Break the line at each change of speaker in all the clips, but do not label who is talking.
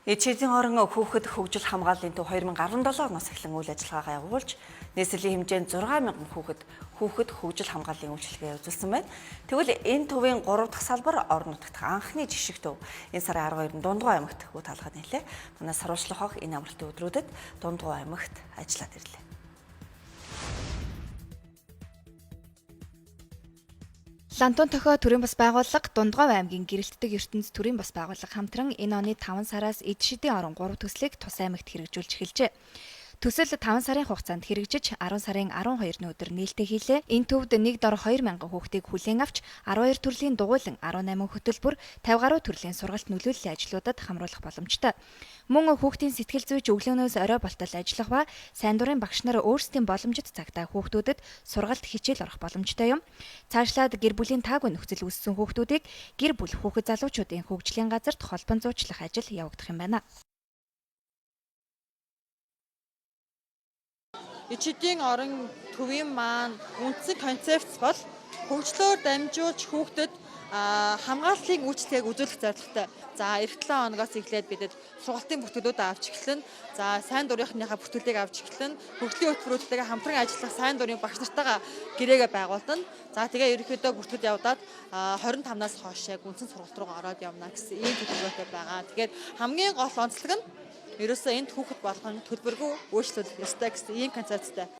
Эцсийн орон хүүхэд хөгжил хамгааллын төв 2017 оноос эхлэн үйл ажиллагаагаа явуулж, нийслэлийн хэмжээнд 6,000 хүүхэд хөгжил хамгааллын үйлчилгээ үзүүлсэн байна. Тэгвэл энэ төвийн 3 дахь салбар орон нутагт анхны жишг төв. Энэ сарын 12-нд Дундгой аймагт хүү талхад нийлээ. Манай сарвчлах хог энэ амралтын өдрүүдэд Дундгой аймагт ажиллаад ирлээ.
Лантун тохио төрийн бас байгууллага Дундгой аймгийн гэрэлтдэг ертөнц төрийн бас байгууллага хамтран энэ оны 5 сараас эд шидийн орон 3 төслийг тус аймагт хэрэгжүүлж эхэлжээ. Төсөл 5 сарын хугацаанд хэрэгжиж 10 сарын 12-ны өдөр нээлттэй хийлээ. Энэ төвд нэг дор 2,000 хүүхдийг хүлээн авч 12 төрлийн дугуйлан 18 хөтөлбөр 50 гаруй төрлийн сургалт нөлөөллийн ажлуудад хамруулах боломжтой. Мөн хүүхдийн сэтгэл зүйч өглөөнөөс орой болтол ажиллах ба сайн дурын багш нар өөрсдийн боломжит цагтаа хүүхдүүдэд сургалт хичээл орох боломжтой юм. Цаашлаад гэр бүлийн таагүй нөхцөл үүссэн хүүхдүүдийг гэр бүл хүүхэд залуучуудын хөгжлийн газарт холбон зуучлах ажил явагдах юм байна.
Эцсийн орон төвийн маань үндсэн концепц бол хөгжлөөр дамжуулж хүүхдэд хамгааллын үйлчлэгийг үзүүлэх зорилготой. За эх 7 хоногоос эхлээд бидэд сургалтын бүтээлүүд авч эхлэн, за сайн дурынхныхаа бүтээлийг авч эхлэн, хөгжлийн хөтөлбөрүүдтэйгээ хамтран ажиллах сайн дурын багш нартайгаа гэрээгээ байгуулна. За тэгээ ерөнхийдөө бүртгэд явдаад 25-наас хойш яг үндсэн сургалт руу ороод явна гэсэн ийм төлөвлөгөөтэй байгаа. Тэгээд хамгийн гол онцлог нь ерөөсөө энд хүүхэд болгон төлбөргүй үйлчлүүлэх ёстой гэсэн ийм концепттэй.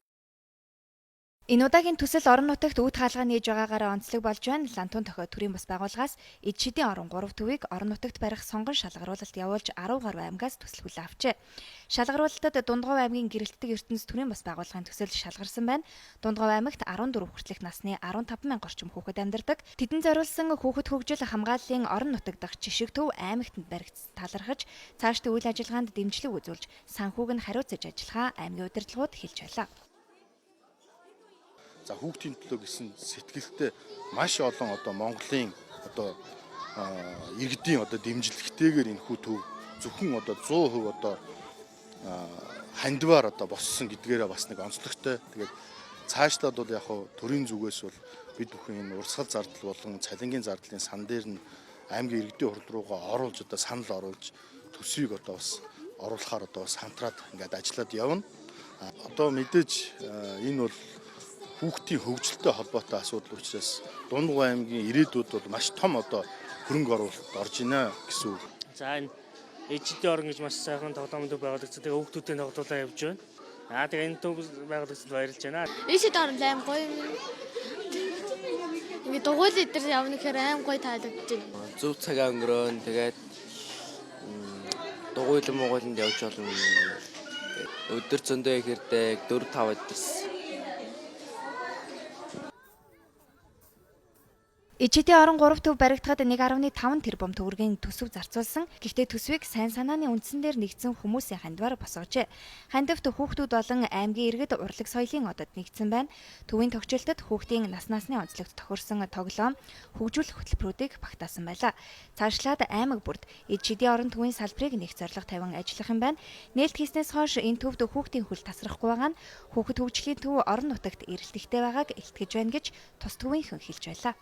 Энэ удаагийн төсөл орон нутагт үүд хаалгаа нээж байгаагаар онцлог болж байна. Лантун тохио төрийн бас байгууллагаас эд шидийн орон 3 төвийг орон нутагт барих сонгон шалгаруулалт явуулж 10 гаруй аймгаас төсөл хүлээн авчээ. Шалгаруулалтад Дундгой аймгийн гэрэлтдэг ертөнц төрийн бас байгууллагын төсөл шалгарсан байна. Дундгой аймагт 14 хүртэлх насны 15,000 орчим хүүхэд амьдардаг. Тэдэнд зориулсан хүүхэд хөгжил хамгааллын орон нутаг дахь жишг төв аймагтанд баригдсан талархаж, цаашдын үйл ажиллагаанд дэмжлэг үзүүлж, санхүүг нь хариуцаж ажиллахаа аймгийн удирдлагууд хэлж байлаа.
За хүүхдийн төлөө гэсэн сэтгэлтэй маш олон Монголын иргэдийн дэмжлэгтэйгээр энэ хүү төв зөвхөн 100% хандваар боссон гэдгээрээ бас нэг онцлогтой. Тэгээд цаашлаад бол яг төрийн зүгээс бол бид бүхэн энэ урсгал зардал болон цалингийн зардлын сан дээр нь аймгийн иргэдийн хурал руугаа оруулж санал оруулж төсвийг бас оруулахаар бас хамтраад ингээд ажиллаад явна. Мэдээж энэ бол хүүхдийн хөгжилтэй холбоотой асуудал учраас Дундгой аймгийн ирээдүйд бол маш том хөрөнгө оруулалт орж ийнэ гэсэн үг.
За энэ эцсийн орон гэж маш сайхан тоглоомд байгуулагдсан. Тэгээ хүүхдүүдийн тоглоулаа явж байна. Тэгээ энэ төв байгуулагдсанд баярлж байна.
Эцсийн орон аим гоё. Ингээ дугуйл дээр явна гэхээр аим гоё таалагдж байна.
Зөв цагаа өнгөрөөн тэгээд дугуйланд явж болно. Өдөр зөндөө ихэрдэг 4-5 өдөрс.
Эцсийн орон 3 төв баригдахад 1.5 тэрбум төгрөгийн төсөв зарцуулсан. Гэхдээ төсвийг сайн санааны үндсэн дээр нэгдсэн хүмүүсийн хандваар босгожээ. Хандивт хүүхдүүд болон аймгийн иргэд урлаг соёлын одод нэгдсэн байна. Төвийн тогтчлолтод хүүхдийн насны онцлогт тохирсон тоглоом, хөгжүүлэх хөтөлбөрүүдийг багтаасан байлаа. Цаашлаад аймаг бүрд эцсийн орон төвийн салбарыг нэг зорилго тавин ажиллах юм байна. Нээлт хийснээс хойш энэ төвд хүүхдийн хөл тасрахгүй байгаа нь хүүхэд хөгжлийн төв орон нутагт эрэлт ихтэй байгааг илтгэж байна гэж тус төвийнхэн хэлж байлаа.